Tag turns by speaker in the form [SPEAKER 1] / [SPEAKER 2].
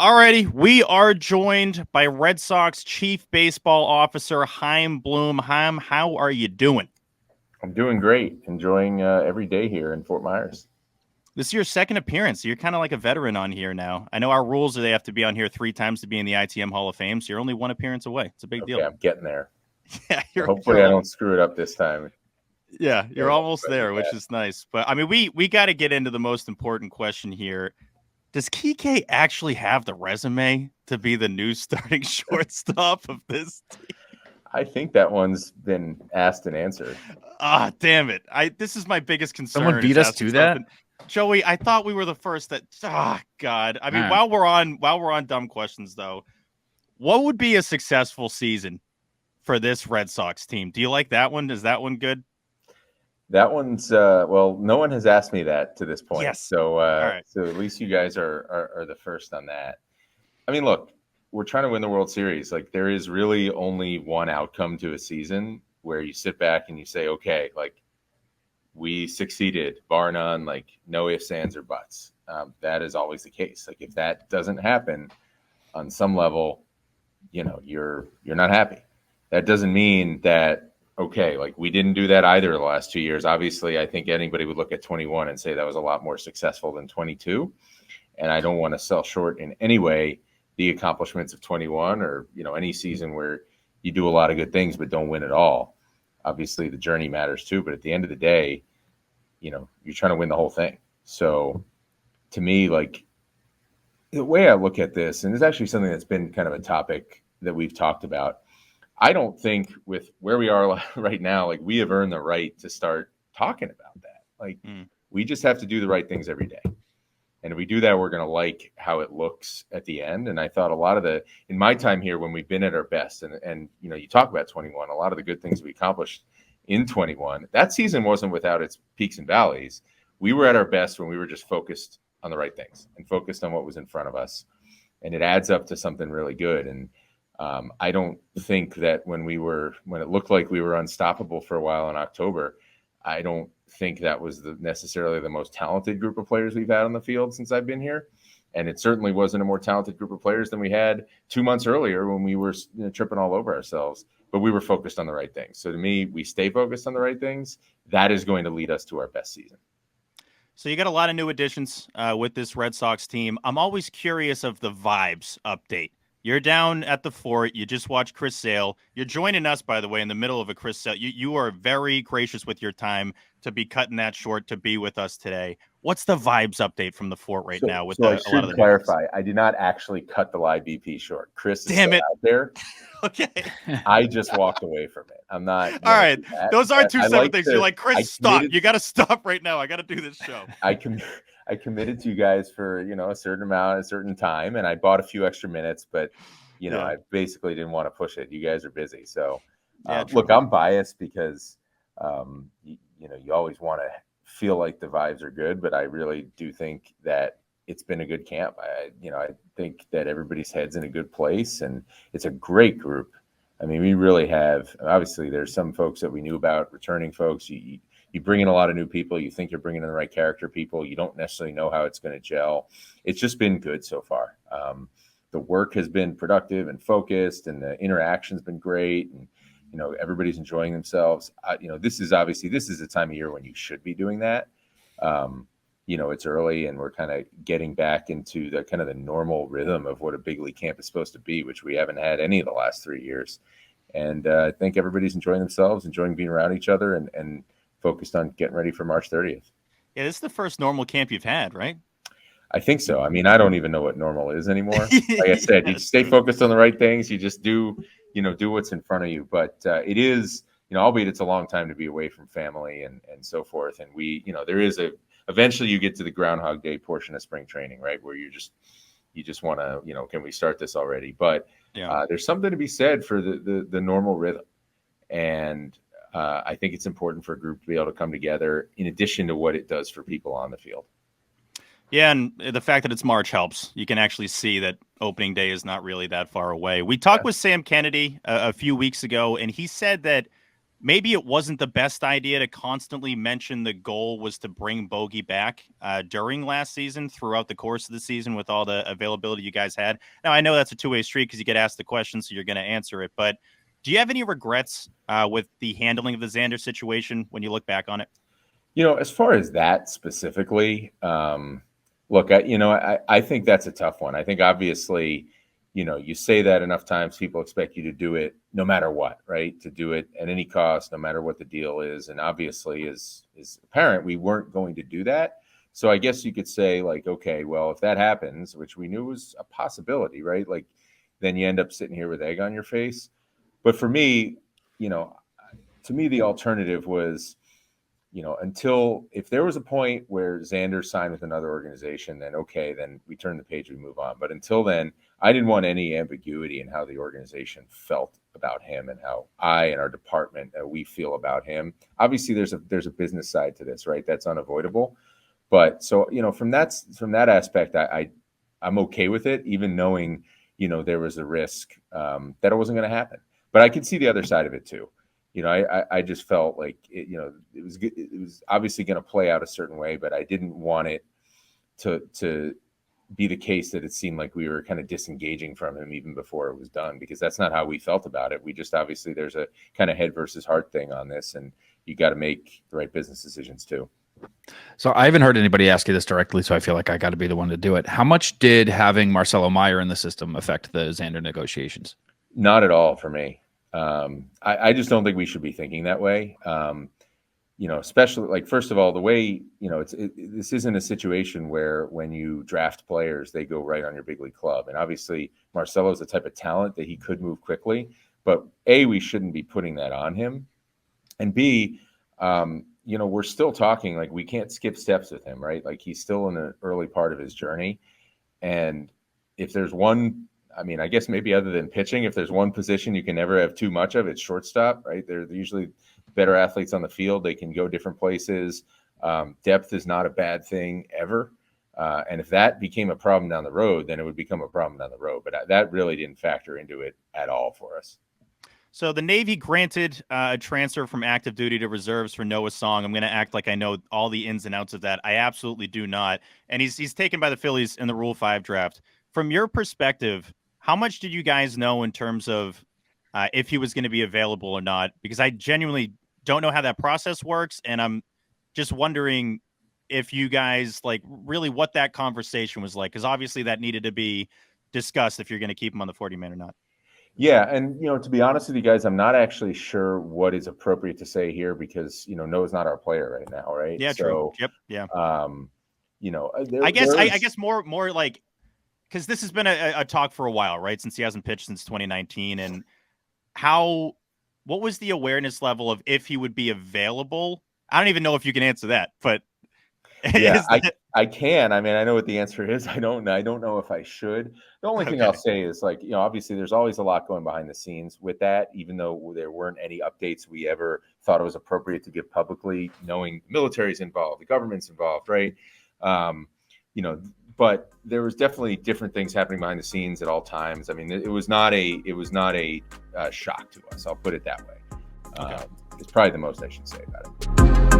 [SPEAKER 1] Alrighty, we are joined by Red Sox Chief Baseball Officer Chaim Bloom. Chaim, how are you doing?
[SPEAKER 2] I'm doing great. Enjoying every day here in Fort Myers.
[SPEAKER 1] This is your second appearance. You're kind of like a veteran on here now. I know our rules are they have to be on here 3 times to be in the ITM Hall of Fame, so you're only 1 appearance away. It's a big deal.
[SPEAKER 2] I'm getting there.
[SPEAKER 1] Yeah,
[SPEAKER 2] Hopefully I don't screw it up this time.
[SPEAKER 1] Yeah, you're almost there, which is nice. But I mean, we got to get into the most important question here. Does Kike actually have the resume to be the new starting shortstop of this team?
[SPEAKER 2] I think that one's been asked and answered.
[SPEAKER 1] Damn it. This is my biggest concern.
[SPEAKER 3] Someone beat us to that?
[SPEAKER 1] Joey, I thought we were the first that God. I mean, while we're on dumb questions though, what would be a successful season for this Red Sox team? Do you like that one? Is that one good?
[SPEAKER 2] That one's well, no one has asked me that to this point.
[SPEAKER 1] Yes.
[SPEAKER 2] So
[SPEAKER 1] right.
[SPEAKER 2] So at least you guys are the first on that. I mean, look, we're trying to win the World Series. Like, there is really only one outcome to a season where you sit back and you say, okay, like, we succeeded, bar none, like no ifs, ands, or buts. That is always the case. Like, if that doesn't happen on some level, you're not happy. That doesn't mean that, okay, like, we didn't do that either the last 2 years. Obviously, I think anybody would look at 21 and say that was a lot more successful than 22. And I don't want to sell short in any way the accomplishments of 21 or, any season where you do a lot of good things but don't win at all. Obviously, the journey matters too. But at the end of the day, you're trying to win the whole thing. So to me, like, the way I look at this, and it's actually something that's been kind of a topic that we've talked about, I don't think with where we are right now, like, we have earned the right to start talking about that. Like, we just have to do the right things every day. And if we do that, we're going to like how it looks at the end. And I thought a lot of in my time here, when we've been at our best, and you talk about 21, a lot of the good things we accomplished in 21, that season wasn't without its peaks and valleys. We were at our best when we were just focused on the right things and focused on what was in front of us. And it adds up to something really good. And I don't think that when it looked like we were unstoppable for a while in October, I don't think that was necessarily the most talented group of players we've had on the field since I've been here. And it certainly wasn't a more talented group of players than we had 2 months earlier when we were tripping all over ourselves, but we were focused on the right things. So to me, we stay focused on the right things. That is going to lead us to our best season.
[SPEAKER 1] So you got a lot of new additions with this Red Sox team. I'm always curious of the vibes update. You're down at the fort. You just watched Chris Sale. You're joining us, by the way, in the middle of a Chris Sale. You are very gracious with your time to be cutting that short to be with us today. What's the vibes update from the fort right now? With
[SPEAKER 2] I should clarify, I did not actually cut the live BP short. Chris is out there.
[SPEAKER 1] Okay.
[SPEAKER 2] I just walked away from it. I'm not.
[SPEAKER 1] All right. Those are two separate things. You're like, Chris, stop. You got to stop right now. I got to do this show.
[SPEAKER 2] I committed to you guys for, a certain amount, a certain time, and I bought a few extra minutes, but, I basically didn't want to push it. You guys are busy. So, look, I'm biased because, you always want to feel like the vibes are good, but I really do think that it's been a good camp. I think that everybody's head's in a good place, and it's a great group. I mean, we really have, obviously there's some folks that we knew about, returning folks. You bring in a lot of new people. You think you're bringing in the right character people. You don't necessarily know how it's going to gel. It's just been good so far. The work has been productive and focused, and the interaction's been great. And, everybody's enjoying themselves. This is a time of year when you should be doing that. It's early, and we're kind of getting back into the kind of the normal rhythm of what a big league camp is supposed to be, which we haven't had any of the last 3 years. And I think everybody's enjoying themselves, enjoying being around each other, and focused on getting ready for March 30th.
[SPEAKER 1] Yeah, this is the first normal camp you've had, right?
[SPEAKER 2] I think so. I mean, I don't even know what normal is anymore. Like I said, you stay focused on the right things. You just do what's in front of you. But it is, albeit it's a long time to be away from family and so forth. And there is eventually you get to the Groundhog Day portion of spring training, right? Where you just want to, can we start this already? But there's something to be said for the normal rhythm. And I think it's important for a group to be able to come together in addition to what it does for people on the field.
[SPEAKER 1] Yeah, and the fact that it's March helps. You can actually see that opening day is not really that far away. We talked with Sam Kennedy a few weeks ago, and he said that maybe it wasn't the best idea to constantly mention the goal was to bring Bogey back during last season, throughout the course of the season, with all the availability you guys had. Now, I know that's a two-way street because you get asked the question, so you're going to answer it. But do you have any regrets with the handling of the Xander situation when you look back on it?
[SPEAKER 2] As far as that specifically, look, I think that's a tough one. I think obviously, you say that enough times, people expect you to do it no matter what, right? To do it at any cost, no matter what the deal is. And obviously, as apparent, we weren't going to do that. So I guess you could say, like, okay, well, if that happens, which we knew was a possibility, right? Like, then you end up sitting here with egg on your face. But for me, to me, the alternative was, until if there was a point where Xander signed with another organization, then okay, then we turn the page, we move on. But until then, I didn't want any ambiguity in how the organization felt about him and how I and our department we feel about him. Obviously, there's a business side to this, right? That's unavoidable. But so from that aspect, I'm okay with it, even knowing there was a risk that it wasn't going to happen. But I could see the other side of it too. I just felt like it was obviously going to play out a certain way, but I didn't want it to be the case that it seemed like we were kind of disengaging from him even before it was done, because that's not how we felt about it. We just, obviously there's a kind of head versus heart thing on this, and you got to make the right business decisions too.
[SPEAKER 3] So I haven't heard anybody ask you this directly, so I feel like I got to be the one to do it. How much did having Marcelo Meyer in the system affect the Xander negotiations?
[SPEAKER 2] Not at all for me. I just don't think we should be thinking that way. Especially, like, first of all, the way, this isn't a situation where when you draft players, they go right on your big league club. And obviously Marcelo is the type of talent that he could move quickly, but A, we shouldn't be putting that on him. And B, we're still talking, like, we can't skip steps with him, right? Like, he's still in an early part of his journey. And if there's one, I guess maybe other than pitching, if there's one position you can never have too much of, it's shortstop, right? They're usually better athletes on the field. They can go different places. Depth is not a bad thing ever. And if that became a problem down the road, then it would become a problem down the road. But that really didn't factor into it at all for us.
[SPEAKER 1] So the Navy granted a transfer from active duty to reserves for Noah Song. I'm going to act like I know all the ins and outs of that. I absolutely do not. And he's taken by the Phillies in the Rule 5 draft. From your perspective, how much did you guys know in terms of if he was going to be available or not? Because I genuinely don't know how that process works. And I'm just wondering if you guys, like, really what that conversation was like. Because obviously that needed to be discussed if you're going to keep him on the 40-man or not.
[SPEAKER 2] Yeah. And, to be honest with you guys, I'm not actually sure what is appropriate to say here because, Noah's not our player right now. Right.
[SPEAKER 1] Yeah, true. Yep. Yeah.
[SPEAKER 2] I
[SPEAKER 1] guess more like, because this has been a talk for a while, right? Since he hasn't pitched since 2019. And what was the awareness level of if he would be available? I don't even know if you can answer that, but
[SPEAKER 2] yeah, I can. I know what the answer is. I don't know if I should. The only thing I'll say is, like, obviously there's always a lot going behind the scenes with that, even though there weren't any updates we ever thought it was appropriate to give publicly, knowing the military's involved, the government's involved, right? But there was definitely different things happening behind the scenes at all times. It was not a shock to us. I'll put it that way.
[SPEAKER 1] Okay.
[SPEAKER 2] It's probably the most I should say about it.